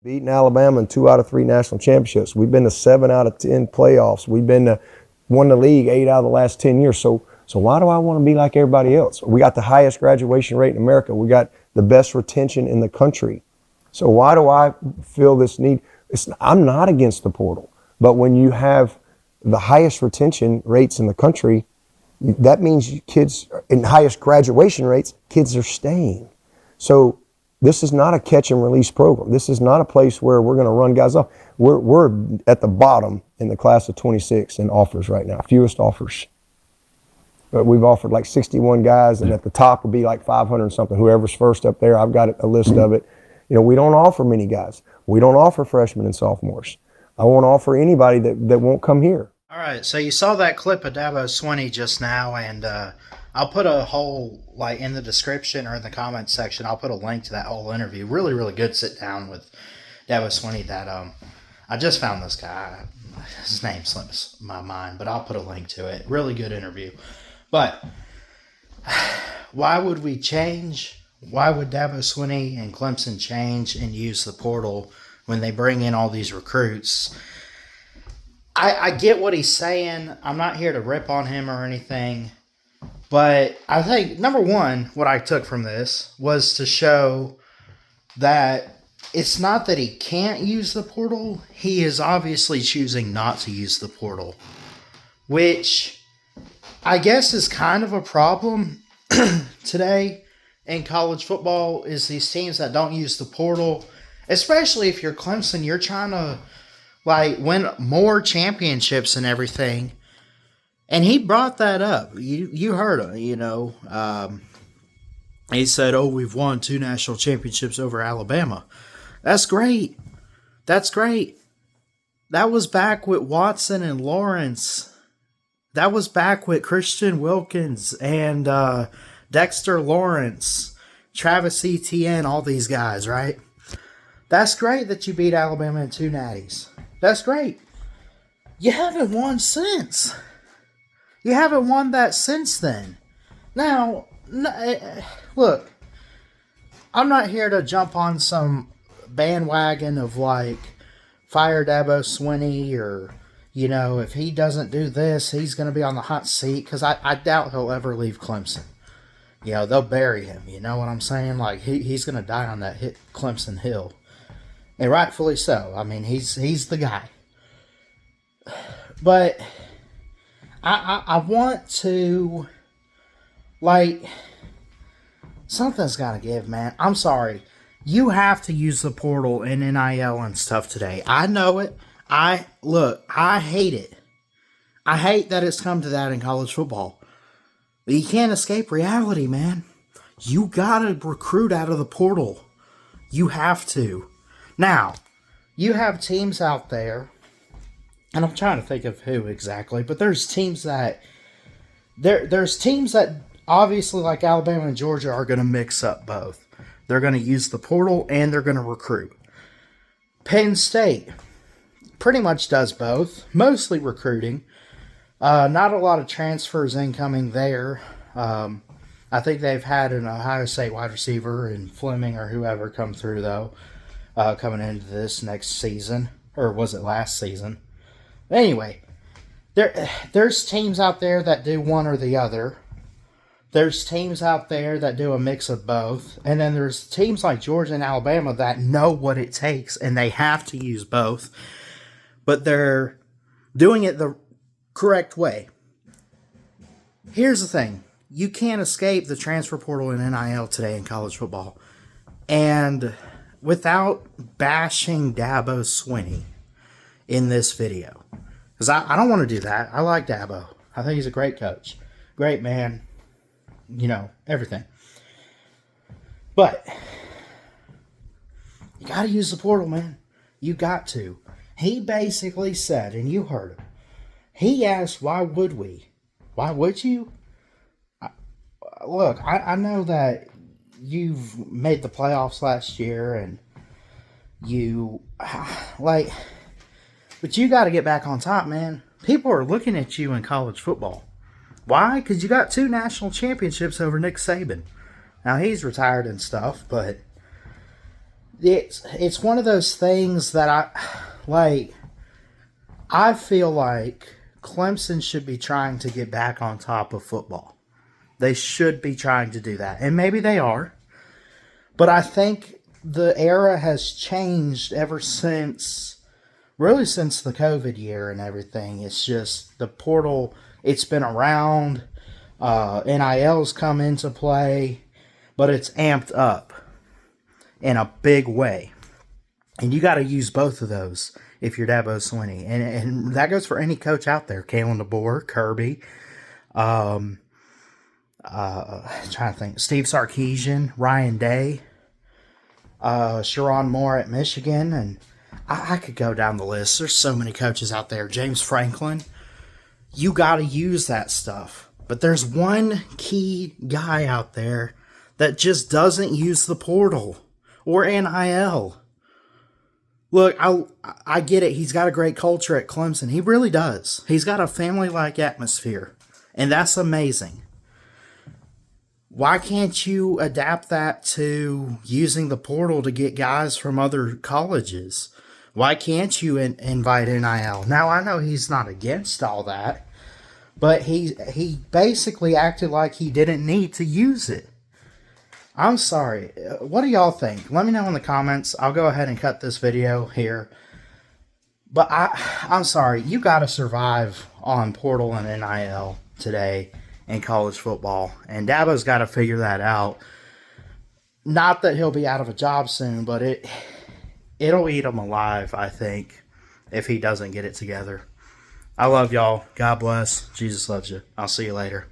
Beating Alabama in 2 out of 3 national championships. We've been to 7 out of 10 playoffs. We've been to won the league 8 out of the last 10 years. So why do I want to be like everybody else? We got the highest graduation rate in America. We got the best retention in the country. So why do I feel this need? I'm not against the portal, but when you have the highest retention rates in the country, that means kids in highest graduation rates, kids are staying. So this is not a catch and release program. This is not a place where we're going to run guys off. We're at the bottom in the class of 26 in offers right now, fewest offers. But we've offered like 61 guys, and at the top will be like 500 and something. Whoever's first up there, I've got a list of it. You know, we don't offer many guys. We don't offer freshmen and sophomores. I won't offer anybody that won't come here. All right, so you saw that clip of DABO SWINNEY just now, and I'll put a whole, like in the description or in the comments section, I'll put a link to that whole interview. Really, really good sit down with DABO SWINNEY that I just found this guy. His name slips my mind, but I'll put a link to it. Really good interview. But why would we change? Why would DABO SWINNEY and Clemson change and use the portal when they bring in all these recruits? I get what he's saying. I'm not here to rip on him or anything. But I think, number one, what I took from this was to show that it's not that he can't use the portal. He is obviously choosing not to use the portal, which I guess is kind of a problem today in college football, is these teams that don't use the portal, especially if you're Clemson, you're trying to like win more championships and everything. And he brought that up. You heard him, you know. He said, oh, we've won 2 national championships over Alabama. That's great. That's great. That was back with Watson and Lawrence. That was back with Christian Wilkins and Dexter Lawrence, Travis Etienne, all these guys, right? That's great that you beat Alabama in 2 natties. That's great. You haven't won since. You haven't won that since then. Now, look, I'm not here to jump on some bandwagon of like fire DABO SWINNEY, or, you know, if he doesn't do this, he's going to be on the hot seat, because I doubt he'll ever leave Clemson. You know, they'll bury him. You know what I'm saying? Like, he's going to die on that Clemson hill. And rightfully so. I mean, he's the guy. But I want to, like, something's got to give, man. I'm sorry. You have to use the portal and NIL and stuff today. I know it. I hate it. I hate that it's come to that in college football. But you can't escape reality, man. You got to recruit out of the portal. You have to. Now, you have teams out there, and I'm trying to think of who exactly, but there's teams that there's teams that obviously, like Alabama and Georgia, are going to mix up both. They're going to use the portal and they're going to recruit. Penn State pretty much does both, mostly recruiting. Not a lot of transfers incoming there. I think they've had an Ohio State wide receiver in Fleming or whoever come through, though, coming into this next season. Or was it last season? Anyway, there's teams out there that do one or the other. There's teams out there that do a mix of both. And then there's teams like Georgia and Alabama that know what it takes and they have to use both. But they're doing it the correct way. Here's the thing. You can't escape the transfer portal and NIL today in college football. And without bashing DABO SWINNEY in this video, because I don't want to do that. I like DABO. I think he's a great coach. Great man. You know, everything. But you got to use the portal, man. You got to. He basically said, and you heard him, he asked, why would we? Why would you? Look, I know that you've made the playoffs last year and you, like, but you got to get back on top, man. People are looking at you in college football. Why? Because you got 2 national championships over Nick Saban. Now, he's retired and stuff, but it's one of those things that I feel like Clemson should be trying to get back on top of football. They should be trying to do that. And maybe they are. But I think the era has changed ever since, really since the COVID year and everything. It's just the portal, it's been around. NIL's come into play. But it's amped up in a big way. And you got to use both of those if you're Dabo Swinney. And that goes for any coach out there. Kalen DeBoer, Kirby, trying to think, Steve Sarkisian, Ryan Day, Sharon Moore at Michigan, and I could go down the list. There's so many coaches out there. James Franklin. You got to use that stuff. But there's one key guy out there that just doesn't use the portal or NIL. Look, I get it. He's got a great culture at Clemson. He really does. He's got a family-like atmosphere, and that's amazing. Why can't you adapt that to using the portal to get guys from other colleges? Why can't you invite NIL? Now, I know he's not against all that, but he basically acted like he didn't need to use it. I'm sorry. What do y'all think? Let me know in the comments. I'll go ahead and cut this video here. But I'm sorry. You got to survive on portal and NIL today in college football. And Dabo's got to figure that out. Not that he'll be out of a job soon, but it'll eat him alive, I think, if he doesn't get it together. I love y'all. God bless. Jesus loves you. I'll see you later.